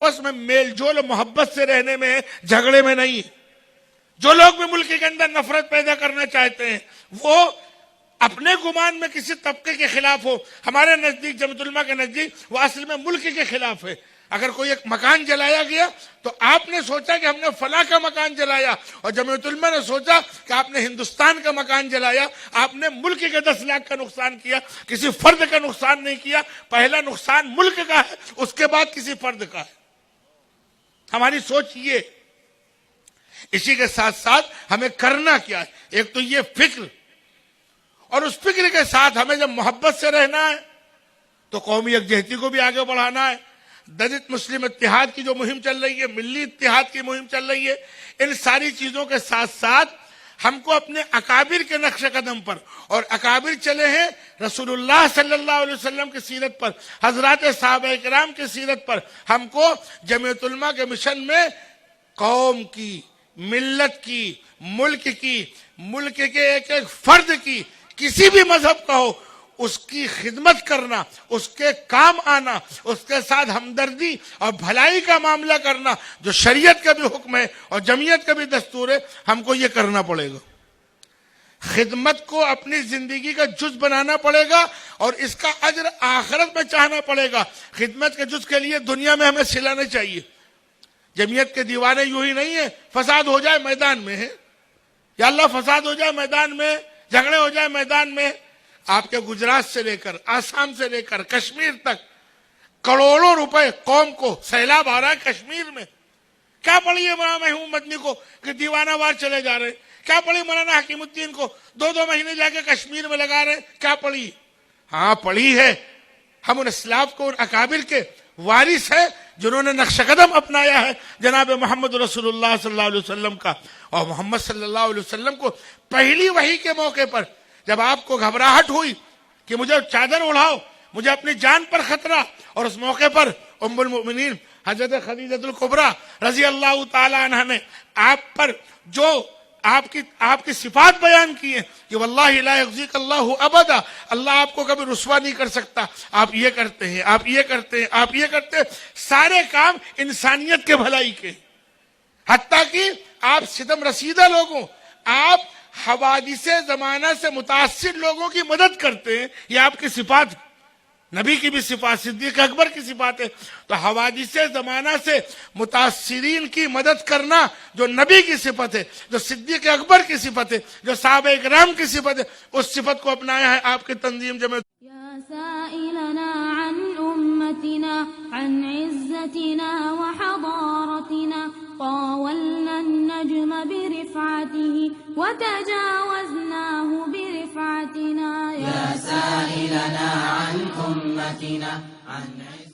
آپس میں میل جول اور محبت سے رہنے میں ہے، جھگڑے میں نہیں۔ جو لوگ بھی ملک کے اندر نفرت پیدا کرنا چاہتے ہیں وہ اپنے گمان میں کسی طبقے کے خلاف ہو، ہمارے نزدیک جمعیت علماء کے نزدیک وہ اصل میں ملک کے خلاف ہے۔ اگر کوئی ایک مکان جلایا گیا تو آپ نے سوچا کہ ہم نے فلاں کا مکان جلایا، اور جمعیت علماء نے سوچا کہ آپ نے ہندوستان کا مکان جلایا، آپ نے ملک کے 10 لاکھ کا نقصان کیا، کسی فرد کا نقصان نہیں کیا۔ پہلا نقصان ملک کا ہے، اس کے بعد کسی فرد کا ہے۔ ہماری سوچ یہ، اسی کے ساتھ ساتھ ہمیں کرنا کیا ہے، ایک تو یہ فکر، اور اس فکر کے ساتھ ہمیں جب محبت سے رہنا ہے تو قومی یکجہتی کو بھی آگے بڑھانا ہے۔ دلت مسلم اتحاد کی جو مہم چل رہی ہے، ملی اتحاد کی مہم چل رہی ہے، ان ساری چیزوں کے ساتھ ساتھ ہم کو اپنے اکابر کے نقش قدم پر، اور اکابر چلے ہیں رسول اللہ صلی اللہ علیہ وسلم کی سیرت پر، حضرات صحابہ کرام کی سیرت پر، ہم کو جمعیت علماء کے مشن میں قوم کی، ملت کی، ملک کے ایک ایک فرد کی، کسی بھی مذہب کا ہو، اس کی خدمت کرنا، اس کے کام آنا، اس کے ساتھ ہمدردی اور بھلائی کا معاملہ کرنا، جو شریعت کا بھی حکم ہے اور جمعیت کا بھی دستور ہے، ہم کو یہ کرنا پڑے گا۔ خدمت کو اپنی زندگی کا جز بنانا پڑے گا، اور اس کا اجر آخرت میں چاہنا پڑے گا۔ خدمت کے جز کے لیے دنیا میں ہمیں سلانا چاہیے۔ جمعیت کے دیوانے یوں ہی نہیں ہیں فساد ہو جائے میدان میں ہے، یا اللہ فساد ہو جائے میدان میں، جھگڑے ہو جائے میدان میں۔ آپ کے گجرات سے لے کر، آسام سے لے کر کشمیر تک کروڑوں روپے قوم کو، سیلاب آ رہا ہے کشمیر میں۔ کیا پڑھی ہے مولانا محمود مدنی کو کہ دیوانہ وار چلے جا رہے؟ کیا پڑھی مولانا حکیم الدین کو 2 مہینے جا کے کشمیر میں لگا رہے؟ کیا پڑھی؟ ہاں پڑھی ہے۔ ہم ان اسلاف کو، ان اکابر کے وارث ہیں جنہوں نے نقش قدم اپنایا ہے جناب محمد رسول اللہ صلی اللہ علیہ وسلم کا۔ اور محمد صلی اللہ علیہ وسلم کو پہلی وحی کے موقع پر جب آپ کو گھبراہٹ ہوئی کہ مجھے چادر اڑاؤ، مجھے اپنی جان پر خطرہ، اور اس موقع پر ام المؤمنین حضرت خدیجہ الکبریٰ رضی اللہ تعالی عنہ نے آپ پر جو آپ کی صفات بیان کی ہیں کہ واللہ لا یخزیک اللہ ابدا، اللہ آپ کو کبھی رسوا نہیں کر سکتا، آپ یہ کرتے ہیں، آپ یہ کرتے ہیں، آپ یہ کرتے ہیں، سارے کام انسانیت کے بھلائی کے، حتیٰ کہ آپ ستم رسیدہ لوگوں، آپ حوادث زمانہ سے متاثر لوگوں کی مدد کرتے ہیں، یہ آپ کی صفات، نبی کی بھی صفات، صدیق اکبر کی صفات ہے۔ تو حوادث زمانہ سے متاثرین کی مدد کرنا جو نبی کی صفت ہے، جو صدیق اکبر کی صفت ہے، جو صحابہ اکرام کی صفت ہے، اس صفت کو اپنایا ہے آپ کی تنظیم جمعیت۔ يا سائلنا عن أمتنا عن عزتنا وحضارتنا طاولنا النجم برفعته وتجاوزناه برفعتنا يا سائلنا عن أمتنا عن عزتنا